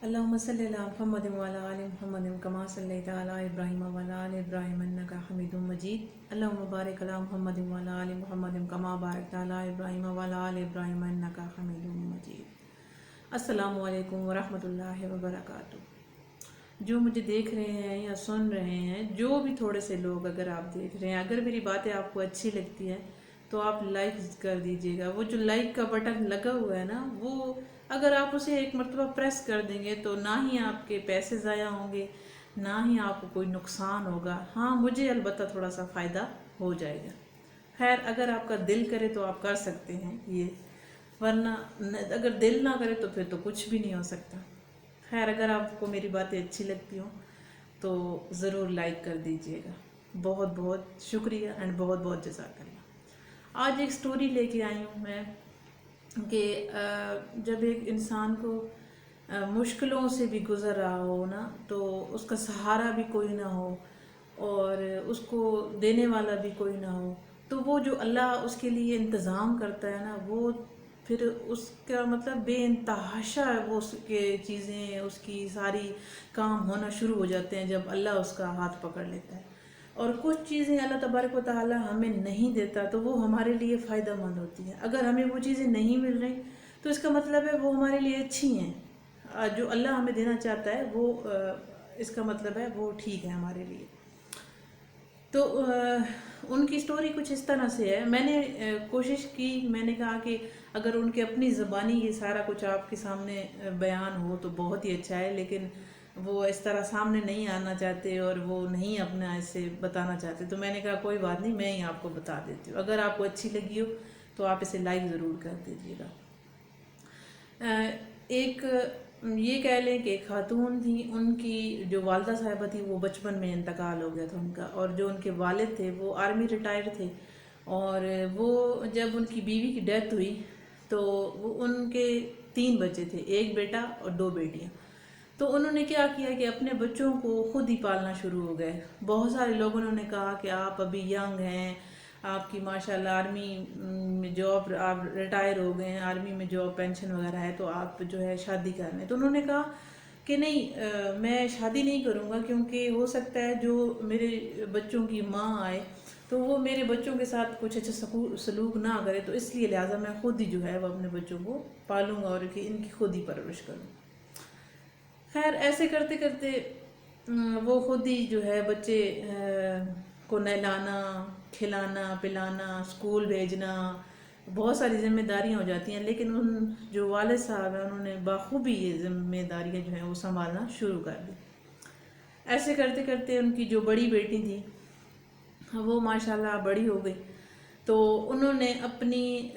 اللهم صل على محمد وعلى آل محمد كما صليت على إبراهيم وعلى آل إبراهيم إنك حميد مجيد. اللهم بارك على محمد وعلى آل محمد كما باركت على إبراهيم وعلى آل إبراهيم إنك حميد مجيد. السلام علیکم ورحمۃ اللہ وبرکاتہ. جو مجھے دیکھ رہے ہیں یا سن رہے ہیں، جو بھی تھوڑے سے لوگ اگر آپ دیکھ رہے ہیں، اگر میری باتیں آپ کو اچھی لگتی ہیں تو آپ لائک کر دیجئے گا. وہ جو لائک کا بٹن لگا ہوا ہے نا، وہ اگر آپ اسے ایک مرتبہ پریس کر دیں گے تو نہ ہی آپ کے پیسے ضائع ہوں گے، نہ ہی آپ کو کوئی نقصان ہوگا. ہاں، مجھے البتہ تھوڑا سا فائدہ ہو جائے گا. خیر، اگر آپ کا دل کرے تو آپ کر سکتے ہیں یہ، ورنہ اگر دل نہ کرے تو پھر تو کچھ بھی نہیں ہو سکتا. خیر، اگر آپ کو میری باتیں اچھی لگتی ہوں تو ضرور لائک کر دیجئے گا. بہت بہت شکریہ اینڈ بہت بہت جزاک اللہ. آج ایک سٹوری لے کے آئی ہوں میں کہ جب ایک انسان کو مشکلوں سے بھی گزر رہا ہو نا، تو اس کا سہارا بھی کوئی نہ ہو اور اس کو دینے والا بھی کوئی نہ ہو، تو وہ جو اللہ اس کے لیے انتظام کرتا ہے نا، وہ پھر اس کا مطلب بے انتہاشا وہ اس کے چیزیں، اس کی ساری کام ہونا شروع ہو جاتے ہیں جب اللہ اس کا ہاتھ پکڑ لیتا ہے. اور کچھ چیزیں اللہ تبارک و تعالی ہمیں نہیں دیتا تو وہ ہمارے لیے فائدہ مند ہوتی ہیں. اگر ہمیں وہ چیزیں نہیں مل رہی تو اس کا مطلب ہے وہ ہمارے لیے اچھی ہیں. جو اللہ ہمیں دینا چاہتا ہے وہ اس کا مطلب ہے وہ ٹھیک ہے ہمارے لیے. تو ان کی سٹوری کچھ اس طرح سے ہے. میں نے کوشش کی، میں نے کہا کہ اگر ان کے اپنی زبانی یہ سارا کچھ آپ کے سامنے بیان ہو تو بہت ہی اچھا ہے، لیکن وہ اس طرح سامنے نہیں آنا چاہتے اور وہ نہیں اپنا ایسے بتانا چاہتے. تو میں نے کہا کوئی بات نہیں، میں ہی آپ کو بتا دیتی ہوں. اگر آپ کو اچھی لگی ہو تو آپ اسے لائک ضرور کر دیجیے گا. ایک یہ کہہ لیں کہ ایک خاتون تھی، ان کی جو والدہ صاحبہ تھی وہ بچپن میں انتقال ہو گیا تھا ان کا، اور جو ان کے والد تھے وہ آرمی ریٹائرڈ تھے. اور وہ جب ان کی بیوی کی ڈیتھ ہوئی تو وہ ان کے 3 بچے تھے، ایک بیٹا اور 2 بیٹیاں. تو انہوں نے کیا کیا کہ اپنے بچوں کو خود ہی پالنا شروع ہو گئے. بہت سارے لوگوں نے کہا کہ آپ ابھی ینگ ہیں، آپ کی ماشاءاللہ آرمی میں جاب، آپ ریٹائر ہو گئے ہیں، آرمی میں جاب پینشن وغیرہ ہے، تو آپ جو ہے شادی کرنے. تو انہوں نے کہا کہ نہیں، میں شادی نہیں کروں گا، کیونکہ ہو سکتا ہے جو میرے بچوں کی ماں آئے تو وہ میرے بچوں کے ساتھ کچھ اچھا سلوک نہ کرے، تو اس لیے لہٰذا میں خود ہی جو ہے وہ اپنے بچوں کو پالوں گا اور ان کی خود ہی پرورش کروں. خیر، ایسے کرتے کرتے وہ خود ہی جو ہے بچے کو نہلانا، کھلانا، پلانا، اسکول بھیجنا، بہت ساری ذمہ داریاں ہو جاتی ہیں. لیکن ان جو والد صاحب ہیں انہوں نے بخوبی یہ ذمہ داریاں جو ہیں وہ سنبھالنا شروع کر دی. ایسے کرتے کرتے ان کی جو بڑی بیٹی تھی وہ ماشاءاللہ بڑی ہو گئی، تو انہوں نے اپنی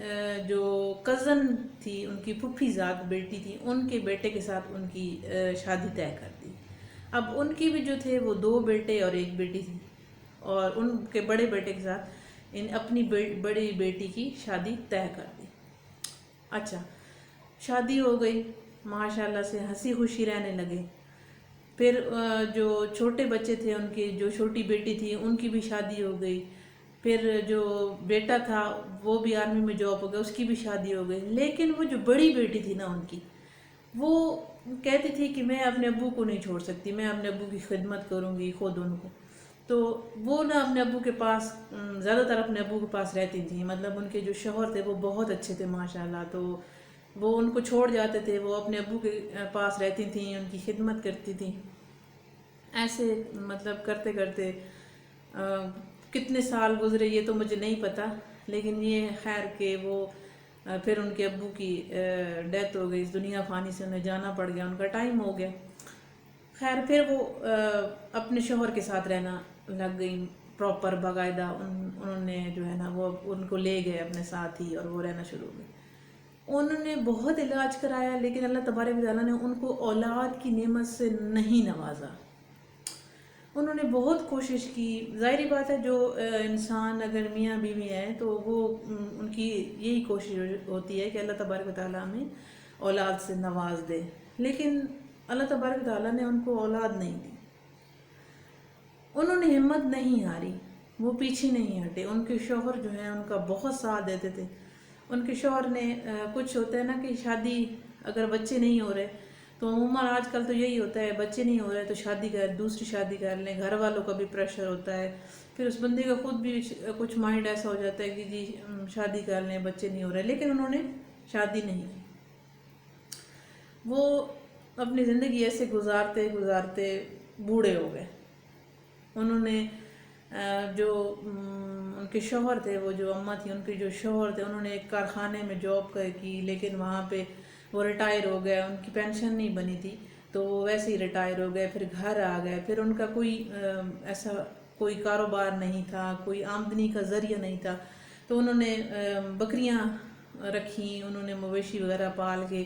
جو کزن تھی، ان کی پھپھی زاد بیٹی تھی، ان کے بیٹے کے ساتھ ان کی شادی طے کر دی. اب ان کی بھی جو تھے وہ 2 بیٹے اور 1 بیٹی تھی، اور ان کے بڑے بیٹے کے ساتھ اپنی بڑی بیٹی کی شادی طے کر دی. اچھا، شادی ہو گئی، ماشاءاللہ سے ہنسی خوشی رہنے لگے. پھر جو چھوٹے بچے تھے، ان کی جو چھوٹی بیٹی تھی ان کی بھی شادی ہو گئی. پھر جو بیٹا تھا وہ بھی آرمی میں جاب ہو گیا، اس کی بھی شادی ہو گئی. لیکن وہ جو بڑی بیٹی تھی نا ان کی، وہ کہتی تھی کہ میں اپنے ابو کو نہیں چھوڑ سکتی، میں اپنے ابو کی خدمت کروں گی خود ان کو. تو وہ نہ اپنے ابو کے پاس، زیادہ تر اپنے ابو کے پاس رہتی تھیں. مطلب ان کے جو شوہر تھے وہ بہت اچھے تھے ماشاءاللہ، تو وہ ان کو چھوڑ جاتے تھے، وہ اپنے ابو کے پاس رہتی تھیں، ان کی خدمت کرتی تھیں. ایسے مطلب کرتے کرتے کتنے سال گزرے یہ تو مجھے نہیں پتہ، لیکن یہ خیر کہ وہ پھر ان کے ابو کی ڈیتھ ہو گئی، اس دنیا فانی سے انہیں جانا پڑ گیا، ان کا ٹائم ہو گیا. خیر، پھر وہ اپنے شوہر کے ساتھ رہنا لگ گئی پراپر باقاعدہ. انہوں نے جو ہے نا وہ ان کو لے گئے اپنے ساتھ ہی اور وہ رہنا شروع ہو گئے. انہوں نے بہت علاج کرایا، لیکن اللہ تبارک و تعالیٰ نے ان کو اولاد کی نعمت سے نہیں نوازا. انہوں نے بہت کوشش کی. ظاہری بات ہے جو انسان اگر میاں بیوی ہیں تو وہ ان کی یہی کوشش ہوتی ہے کہ اللہ تبارک و تعالیٰ ہمیں اولاد سے نواز دے، لیکن اللہ تبارک و تعالیٰ نے ان کو اولاد نہیں دی. انہوں نے ہمت نہیں ہاری، وہ پیچھے نہیں ہٹے. ان کے شوہر جو ہیں ان کا بہت ساتھ دیتے تھے. ان کے شوہر نے کچھ ہوتا ہے نا کہ شادی اگر بچے نہیں ہو رہے تو عموماً آج کل تو یہی ہوتا ہے، بچے نہیں ہو رہے تو شادی کر، دوسری شادی کر لیں، گھر والوں کا بھی پریشر ہوتا ہے، پھر اس بندے کا خود بھی کچھ مائنڈ ایسا ہو جاتا ہے کہ جی شادی کر لیں، بچے نہیں ہو رہے، لیکن انہوں نے شادی نہیں کی۔ وہ اپنی زندگی ایسے گزارتے گزارتے بوڑھے ہو گئے۔ انہوں نے جو ان کے شوہر تھے، وہ جو اماں تھی ان کے جو شوہر تھے، انہوں نے ایک کارخانے میں جاب کی، لیکن وہاں پہ وہ ریٹائر ہو گئے، ان کی پینشن نہیں بنی تھی تو وہ ویسے ہی ریٹائر ہو گئے، پھر گھر آ گئے، پھر ان کا کوئی ایسا کوئی کاروبار نہیں تھا، کوئی آمدنی کا ذریعہ نہیں تھا، تو انہوں نے بکریاں رکھیں، انہوں نے مویشی وغیرہ پال کے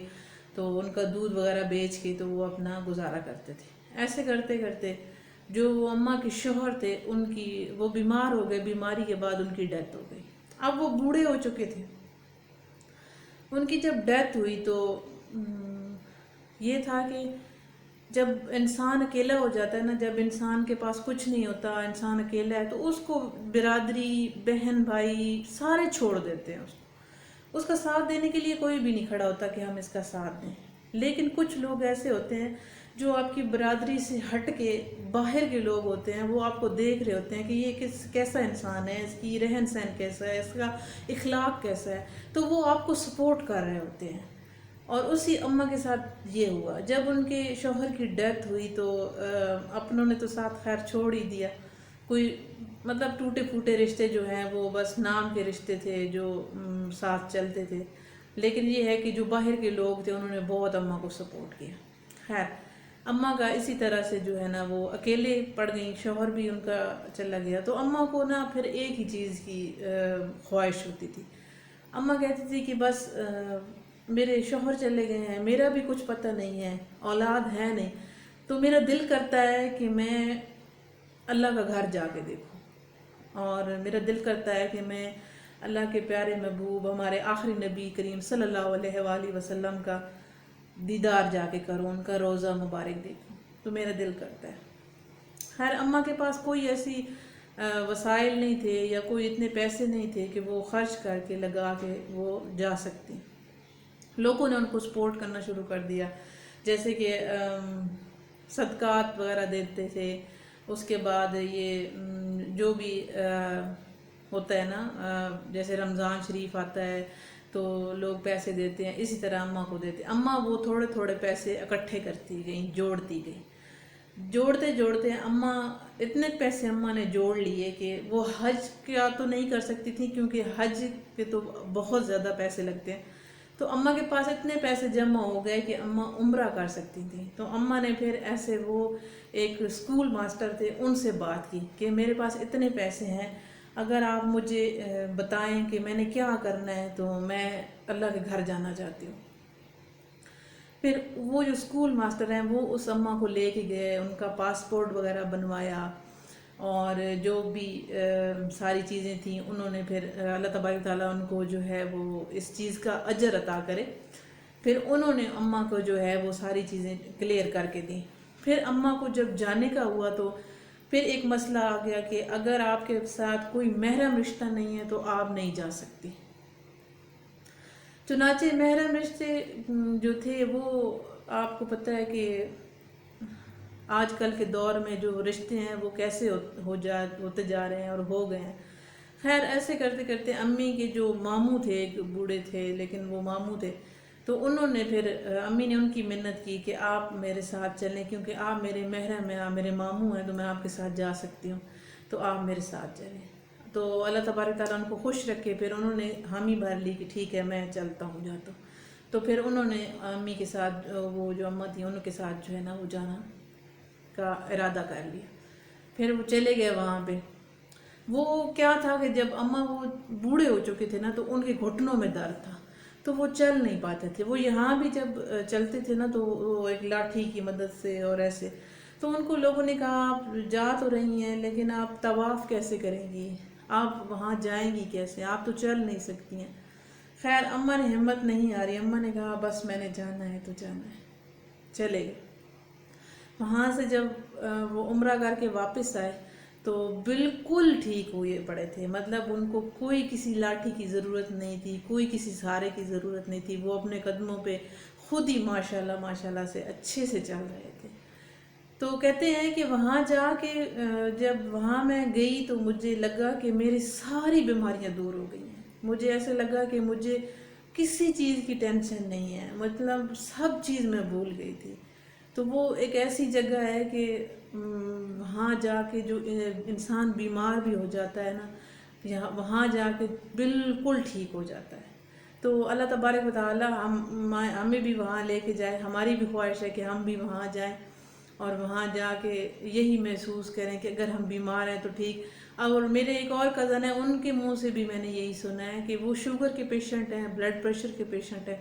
تو ان کا دودھ وغیرہ بیچ کے تو وہ اپنا گزارا کرتے تھے۔ ایسے کرتے کرتے جو وہ اماں کے شوہر تھے وہ بیمار ہو گئے، بیماری کے بعد ان کی ڈیتھ ہو گئی۔ اب وہ بوڑھے ہو چکے تھے۔ ان کی جب ڈیتھ ہوئی تو یہ تھا کہ جب انسان اکیلا ہو جاتا ہے نا، جب انسان کے پاس کچھ نہیں ہوتا، انسان اکیلا ہے، تو اس کو برادری، بہن بھائی سارے چھوڑ دیتے ہیں، اس کا ساتھ دینے کے لیے کوئی بھی نہیں کھڑا ہوتا کہ ہم اس کا ساتھ دیں۔ لیکن کچھ لوگ ایسے ہوتے ہیں جو آپ کی برادری سے ہٹ کے باہر کے لوگ ہوتے ہیں، وہ آپ کو دیکھ رہے ہوتے ہیں کہ یہ کیسا انسان ہے، اس کی رہن سہن کیسا ہے، اس کا اخلاق کیسا ہے، تو وہ آپ کو سپورٹ کر رہے ہوتے ہیں۔ اور اسی اماں کے ساتھ یہ ہوا، جب ان کے شوہر کی ڈیتھ ہوئی تو اپنوں نے تو ساتھ خیر چھوڑ ہی دیا، کوئی مطلب ٹوٹے پھوٹے رشتے جو ہیں وہ بس نام کے رشتے تھے جو ساتھ چلتے تھے، لیکن یہ ہے کہ جو باہر کے لوگ تھے انہوں نے بہت اماں کو سپورٹ کیا۔ خیر اماں کا اسی طرح سے جو ہے نا وہ اکیلے پڑ گئیں، شوہر بھی ان کا چلا گیا، تو اماں کو نا پھر ایک ہی چیز کی خواہش ہوتی تھی۔ اماں کہتی تھی کہ بس میرے شوہر چلے گئے ہیں، میرا بھی کچھ پتہ نہیں ہے، اولاد ہے نہیں، تو میرا دل کرتا ہے کہ میں اللہ کا گھر جا کے دیکھوں، اور میرا دل کرتا ہے کہ میں اللہ کے پیارے محبوب ہمارے آخری نبی کریم صلی اللہ علیہ وآلہ وسلم کا دیدار جا کے کروں، ان کا روضہ مبارک دیکھوں، تو میرا دل کرتا ہے۔ خیر اماں کے پاس کوئی ایسی وسائل نہیں تھے یا کوئی اتنے پیسے نہیں تھے کہ وہ خرچ کر کے لگا کے وہ جا سکتی۔ لوگوں نے ان کو سپورٹ کرنا شروع کر دیا، جیسے کہ صدقات وغیرہ دیتے تھے، اس کے بعد یہ جو بھی ہوتا ہے نا، جیسے رمضان شریف آتا ہے تو لوگ پیسے دیتے ہیں، اسی طرح اماں کو دیتے ہیں۔ اماں وہ تھوڑے تھوڑے پیسے اکٹھے کرتی گئیں، جوڑتی گئیں، جوڑتے جوڑتے اماں اتنے پیسے اماں نے جوڑ لیے کہ وہ حج کیا تو نہیں کر سکتی تھی، کیونکہ حج کے تو بہت زیادہ پیسے لگتے ہیں، تو اماں کے پاس اتنے پیسے جمع ہو گئے کہ اماں عمرہ کر سکتی تھیں۔ تو اماں نے پھر ایسے وہ ایک اسکول ماسٹر تھے، ان سے بات کی کہ میرے پاس اتنے پیسے ہیں، اگر آپ مجھے بتائیں کہ میں نے کیا کرنا ہے تو میں اللہ کے گھر جانا چاہتی ہوں۔ پھر وہ جو اسکول ماسٹر ہیں وہ اس اماں کو لے کے گئے، ان کا پاسپورٹ وغیرہ بنوایا، اور جو بھی ساری چیزیں تھیں انہوں نے پھر اللہ تبارک تعالیٰ ان کو جو ہے وہ اس چیز کا اجر عطا کرے، پھر انہوں نے اماں کو جو ہے وہ ساری چیزیں کلیئر کر کے دیں۔ پھر اماں کو جب جانے کا ہوا تو پھر ایک مسئلہ آ گیا کہ اگر آپ کے ساتھ کوئی محرم رشتہ نہیں ہے تو آپ نہیں جا سکتی۔ چنانچہ محرم رشتے جو تھے وہ آپ کو پتہ ہے کہ آج کل کے دور میں جو رشتے ہیں وہ کیسے ہوتے جا رہے ہیں اور ہو گئے ہیں۔ خیر ایسے کرتے کرتے امی کے جو ماموں تھے، ایک بوڑھے تھے لیکن وہ ماموں تھے، تو انہوں نے پھر امی نے ان کی منت کی کہ آپ میرے ساتھ چلیں، کیونکہ آپ میرے محرم ہیں، آپ میرے ماموں ہیں، تو میں آپ کے ساتھ جا سکتی ہوں، تو آپ میرے ساتھ چلیں۔ تو اللہ تبارک تعالیٰ ان کو خوش رکھے، پھر انہوں نے حامی بھر لی کہ ٹھیک ہے میں چلتا ہوں، جاتا ہوں۔ تو پھر انہوں نے امی کے ساتھ، وہ جو اماں تھیں ان کے ساتھ جو ہے نا وہ جانا کا ارادہ کر لیا۔ پھر وہ چلے گئے وہاں پہ۔ وہ کیا تھا کہ جب اماں وہ بوڑھے ہو چکے تھے نا تو ان کے گھٹنوں میں درد تھا، تو وہ چل نہیں پاتے تھے۔ وہ یہاں بھی جب چلتے تھے نا تو وہ ایک لاٹھی کی مدد سے اور ایسے، تو ان کو لوگوں نے کہا آپ جا تو رہی ہیں لیکن آپ طواف کیسے کریں گی، آپ وہاں جائیں گی کیسے، آپ تو چل نہیں سکتی ہیں۔ خیر اماں نے ہمت نہیں آ رہی، اماں نے کہا بس میں نے جانا ہے تو جانا ہے، چلے گئے۔ وہاں سے جب وہ عمرہ کر کے واپس آئے تو بالکل ٹھیک ہوئے پڑے تھے، مطلب ان کو کوئی کسی لاٹھی کی ضرورت نہیں تھی، کوئی کسی سہارے کی ضرورت نہیں تھی، وہ اپنے قدموں پہ خود ہی ماشاءاللہ ماشاءاللہ سے اچھے سے چل رہے تھے۔ تو کہتے ہیں کہ وہاں جا کے جب وہاں میں گئی تو مجھے لگا کہ میری ساری بیماریاں دور ہو گئی ہیں، مجھے ایسے لگا کہ مجھے کسی چیز کی ٹینشن نہیں ہے، مطلب سب چیز میں بھول گئی تھی۔ تو وہ ایک ایسی جگہ ہے کہ وہاں جا کے جو انسان بیمار بھی ہو جاتا ہے نا، یہاں وہاں جا کے بالکل ٹھیک ہو جاتا ہے۔ تو اللہ تبارک و تعالی ہمیں بھی وہاں لے کے جائے، ہماری بھی خواہش ہے کہ ہم بھی وہاں جائیں اور وہاں جا کے یہی محسوس کریں کہ اگر ہم بیمار ہیں تو ٹھیک۔ اور میرے ایک اور کزن ہے، ان کے منہ سے بھی میں نے یہی سنا ہے کہ وہ شوگر کے پیشنٹ ہیں، بلڈ پریشر کے پیشنٹ ہیں،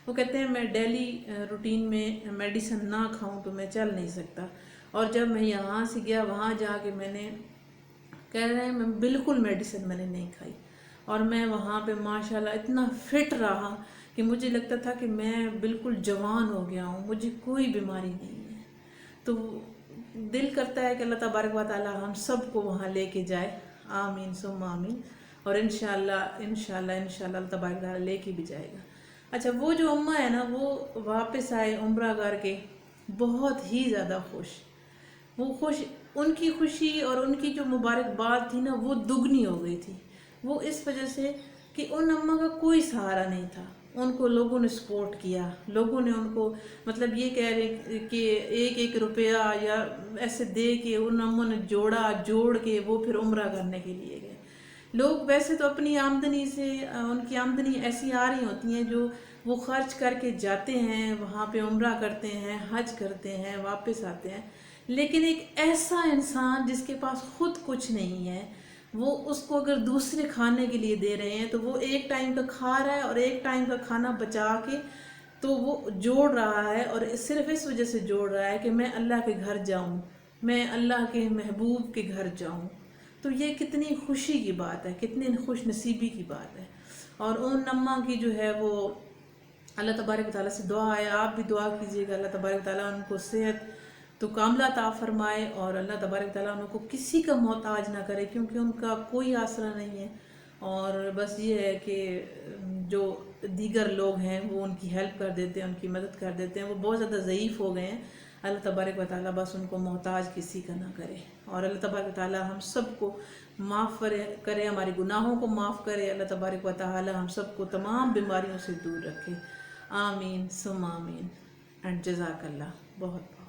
وہ کہتے ہیں میں ڈیلی روٹین میں میڈیسن نہ کھاؤں تو میں چل نہیں سکتا۔ اور جب میں یہاں سے گیا وہاں جا کے میں نے کہہ رہے ہیں میں بالکل میڈیسن میں نے نہیں کھائی، اور میں وہاں پہ ماشاءاللہ اتنا فٹ رہا کہ مجھے لگتا تھا کہ میں بالکل جوان ہو گیا ہوں، مجھے کوئی بیماری نہیں ہے۔ تو دل کرتا ہے کہ اللہ تبارک و تعالی ہم سب کو وہاں لے کے جائے، آمین ثم آمین، اور انشاءاللہ اللہ تبارک و تعالی لے کے بھی جائے گا۔ اچھا، وہ جو اماں ہے نا وہ واپس آئے عمرہ کر کے بہت ہی زیادہ خوش، وہ خوش، ان کی خوشی اور ان کی جو مبارکباد تھی نا وہ دگنی ہو گئی تھی۔ وہ اس وجہ سے کہ ان اماں کا کوئی سہارا نہیں تھا، ان کو لوگوں نے سپورٹ کیا، لوگوں نے ان کو مطلب یہ کہہ رہے کہ ایک ایک روپیہ یا ایسے دے کے ان اموں نے جوڑ کے وہ پھر عمرہ کرنے کے لیے گئے۔ لوگ ویسے تو اپنی آمدنی سے، ان کی آمدنی ایسی آ رہی ہوتی ہیں جو وہ خرچ کر کے جاتے ہیں، وہاں پہ عمرہ کرتے ہیں، حج کرتے ہیں، واپس آتے ہیں، لیکن ایک ایسا انسان جس کے پاس خود کچھ نہیں ہے، وہ اس کو اگر دوسرے کھانے کے لیے دے رہے ہیں تو وہ ایک ٹائم کا کھا رہا ہے اور ایک ٹائم کا کھانا بچا کے تو وہ جوڑ رہا ہے، اور صرف اس وجہ سے جوڑ رہا ہے کہ میں اللہ کے گھر جاؤں، میں اللہ کے محبوب کے گھر جاؤں۔ تو یہ کتنی خوشی کی بات ہے، کتنی خوش نصیبی کی بات ہے۔ اور ان اماں کی جو ہے وہ اللہ تبارک و تعالیٰ سے دعا ہے، آپ بھی دعا کیجیے گا اللہ تبارک و تعالیٰ ان کو صحت تو کاملہ عطا فرمائے، اور اللہ تبارک و تعالیٰ ان کو کسی کا محتاج نہ کرے، کیونکہ ان کا کوئی آسرا نہیں ہے۔ اور بس یہ ہے کہ جو دیگر لوگ ہیں وہ ان کی ہیلپ کر دیتے ہیں، ان کی مدد کر دیتے ہیں، وہ بہت زیادہ ضعیف ہو گئے ہیں۔ اللہ تبارک و تعالیٰ بس ان کو محتاج کسی کا نہ کرے، اور اللہ تبارک و تعالیٰ ہم سب کو معاف کرے، ہمارے گناہوں کو معاف کرے، اللہ تبارک و تعالیٰ ہم سب کو تمام بیماریوں سے دور رکھے، آمین ثم آمین، اینڈ جزاک اللہ بہت بہت۔